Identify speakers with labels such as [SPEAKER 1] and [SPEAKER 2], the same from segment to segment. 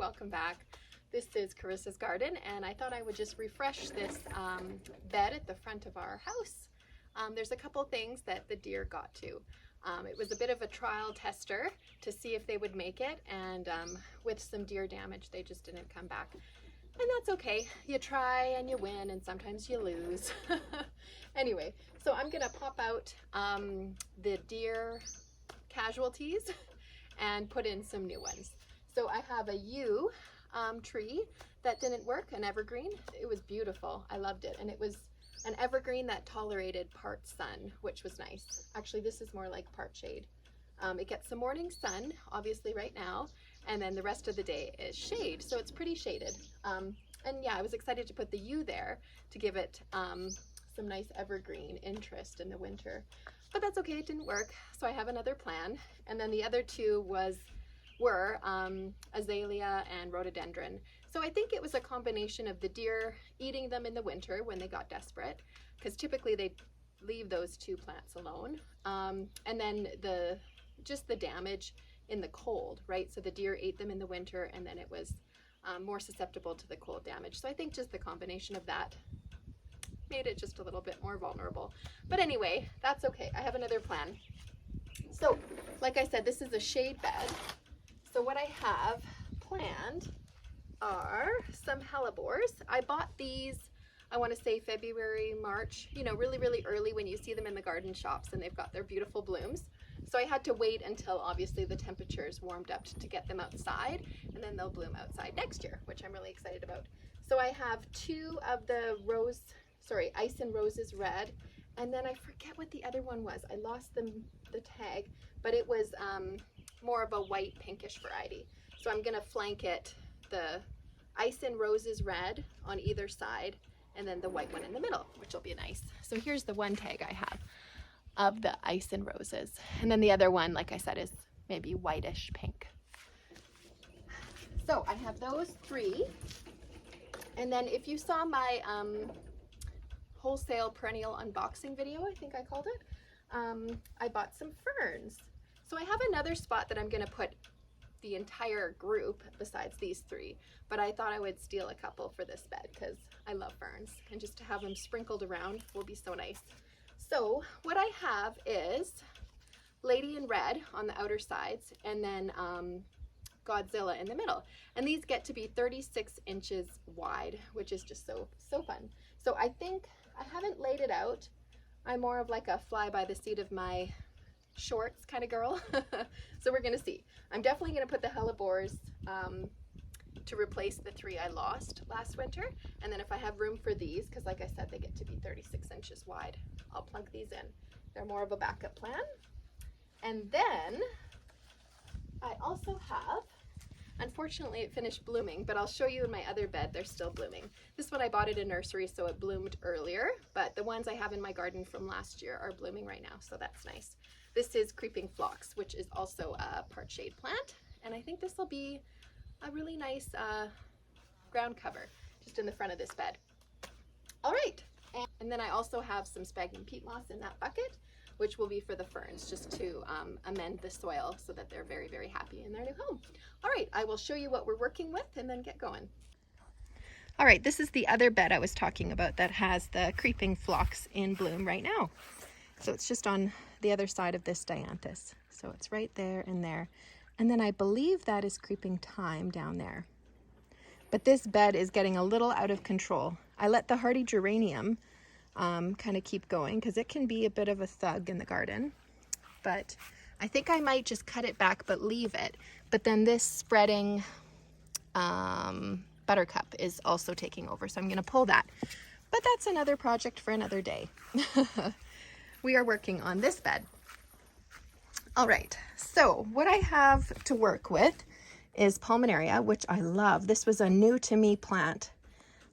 [SPEAKER 1] welcome back. This is Carissa's garden, and I thought I would just refresh this bed at the front of our house. There's a couple things that the deer got to. It was a bit of a trial tester to see if they would make it, and with some deer damage they just didn't come back. And that's okay. You try and you win, and sometimes you lose. Anyway, so I'm gonna pop out the deer casualties and put in some new ones. So I have a yew tree that didn't work, an evergreen. It was beautiful. I loved it. And it was an evergreen that tolerated part sun, which was nice. Actually, this is more like part shade. It gets some morning sun, obviously right now, and then the rest of the day is shade. So it's pretty shaded. And yeah, I was excited to put the yew there to give it some nice evergreen interest in the winter. But that's okay, it didn't work. So I have another plan. And then the other two were Azalea and Rhododendron. So I think it was a combination of the deer eating them in the winter when they got desperate, because typically they leave those two plants alone. And then just the damage in the cold, right? So the deer ate them in the winter, and then it was more susceptible to the cold damage. So I think just the combination of that made it just a little bit more vulnerable. But anyway, that's okay. I have another plan. So like I said, this is a shade bed. So what I have planned are some Hellebores. I bought these, I want to say February, March, you know, really, really early when you see them in the garden shops and they've got their beautiful blooms. So I had to wait until obviously the temperatures warmed up to get them outside, and then they'll bloom outside next year, which I'm really excited about. So I have two of the Ice and Roses red, and then I forget what the other one was. I lost the tag, but it was more of a white pinkish variety. So I'm gonna flank it, the Ice and Roses red on either side, and then the white one in the middle, which will be nice. So here's the one tag I have of the Ice and Roses. And then the other one, like I said, is maybe whitish pink. So I have those three. And then if you saw my wholesale perennial unboxing video, I think I called it, I bought some ferns. So I have another spot that I'm gonna put the entire group besides these three, but I thought I would steal a couple for this bed because I love ferns, and just to have them sprinkled around will be so nice. So what I have is Lady in Red on the outer sides, and then Godzilla in the middle. And these get to be 36 inches wide, which is just so fun. So I think I haven't laid it out. I'm more of like a fly by the seat of my shorts kind of girl. So we're gonna see. I'm definitely gonna put the Hellebores to replace the three I lost last winter. And then if I have room for these, because like I said, they get to be 36 inches wide, I'll plug these in. They're more of a backup plan. And then I also have, unfortunately it finished blooming, but I'll show you in my other bed, they're still blooming. This one I bought at a nursery, so it bloomed earlier, but the ones I have in my garden from last year are blooming right now, so that's nice. This is Creeping Phlox, which is also a part shade plant, and I think this will be a really nice ground cover just in the front of this bed. All right, and then I also have some sphagnum peat moss in that bucket, which will be for the ferns, just to amend the soil so that they're very, very happy in their new home. All right, I will show you what we're working with and then get going. All right, this is the other bed I was talking about that has the Creeping Phlox in bloom right now. So it's just on the other side of this dianthus. So it's right there and there. And then I believe that is Creeping Thyme down there. But this bed is getting a little out of control. I let the hardy geranium kind of keep going because it can be a bit of a thug in the garden. But I think I might just cut it back but leave it. But then this spreading buttercup is also taking over, so I'm going to pull that. But that's another project for another day. We are working on this bed. All right, so what I have to work with is Pulmonaria, which I love. This was a new to me plant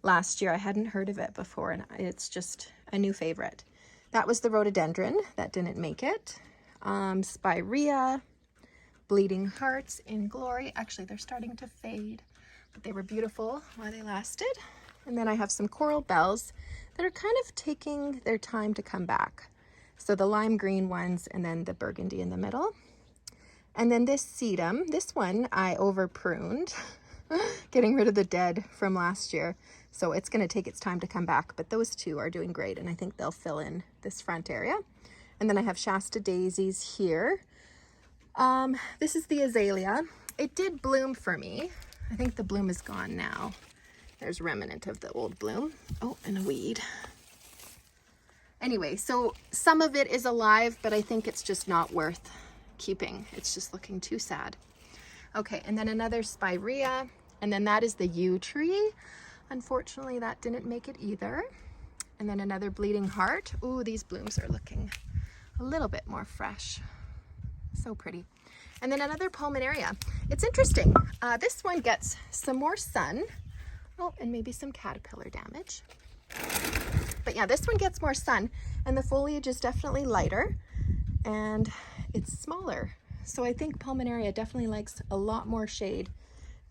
[SPEAKER 1] last year. I hadn't heard of it before, and it's just a new favorite. That was the Rhododendron that didn't make it. Spirea, Bleeding Hearts in Glory. Actually, they're starting to fade, but they were beautiful while they lasted. And then I have some Coral Bells that are kind of taking their time to come back. So the lime green ones, and then the burgundy in the middle. And then this sedum, this one I over pruned. getting rid of the dead from last year. So it's going to take its time to come back, but those two are doing great, and I think they'll fill in this front area. And then I have Shasta daisies here. This is the azalea. It did bloom for me. I think the bloom is gone now. There's a remnant of the old bloom. Oh, and a weed. Anyway, so some of it is alive, but I think it's just not worth keeping. It's just looking too sad. Okay, and then another spirea, and then that is the yew tree. Unfortunately, that didn't make it either. And then another bleeding heart. Ooh, these blooms are looking a little bit more fresh. So pretty. And then another pulmonaria. It's interesting. This one gets some more sun. Oh, and maybe some caterpillar damage. But yeah, this one gets more sun, and the foliage is definitely lighter, and it's smaller. So I think pulmonaria definitely likes a lot more shade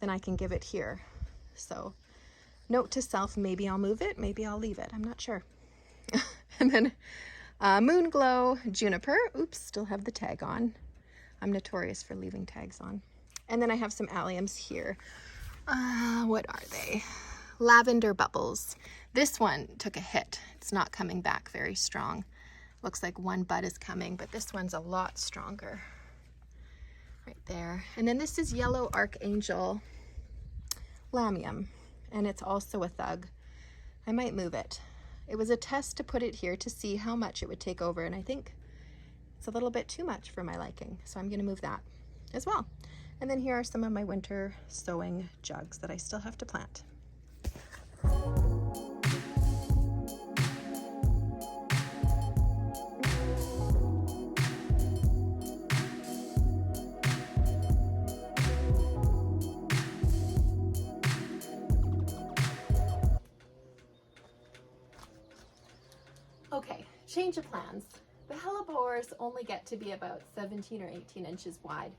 [SPEAKER 1] than I can give it here. So note to self, maybe I'll move it, maybe I'll leave it. I'm not sure. And then moon glow juniper. Oops, still have the tag on. I'm notorious for leaving tags on. And then I have some alliums here. What are they? Lavender bubbles. This one took a hit. It's not coming back very strong. Looks like one bud is coming, but this one's a lot stronger. Right there. And then this is yellow archangel lamium, and it's also a thug. I might move it. It was a test to put it here to see how much it would take over, and I think it's a little bit too much for my liking, so I'm going to move that as well. And then here are some of my winter sowing jugs that I still have to plant. Okay, change of plans. The hellebores only get to be about 17 or 18 inches wide,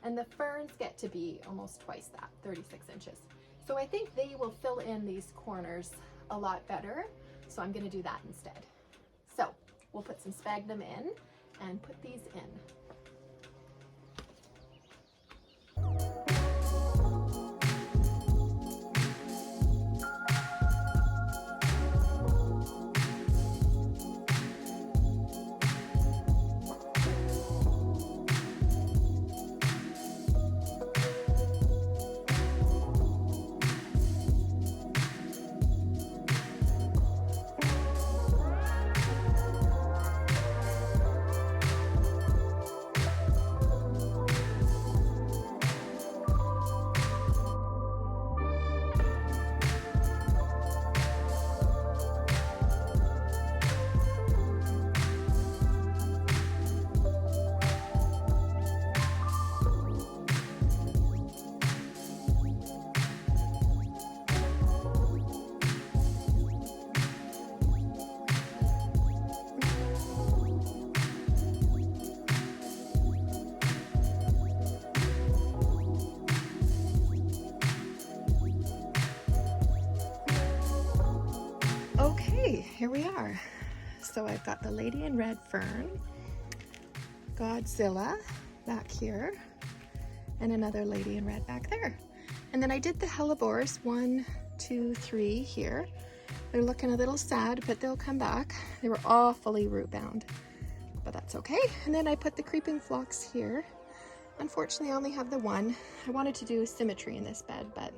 [SPEAKER 1] and the ferns get to be almost twice that, 36 inches. So I think they will fill in these corners a lot better, so I'm going to do that instead. So we'll put some sphagnum in and put these in. Okay, here we are. So I've got the lady in red fern, Godzilla back here, and another lady in red back there. And then I did the hellebores, 1, 2, 3 here. They're looking a little sad, but they'll come back. They were awfully root bound, but that's okay. And then I put the creeping phlox here. Unfortunately, I only have the one. I wanted to do symmetry in this bed, but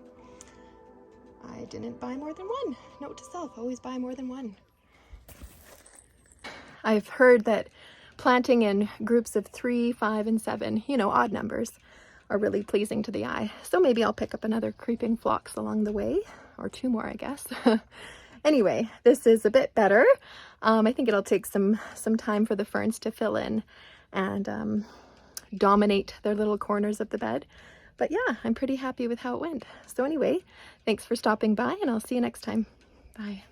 [SPEAKER 1] I didn't buy more than one. Note to self, always buy more than one. I've heard that planting in groups of 3, 5, and 7, you know, odd numbers, are really pleasing to the eye. So maybe I'll pick up another creeping phlox along the way, or 2 more, I guess. Anyway, this is a bit better. I think it'll take some time for the ferns to fill in and dominate their little corners of the bed. But yeah, I'm pretty happy with how it went. So anyway, thanks for stopping by, and I'll see you next time. Bye.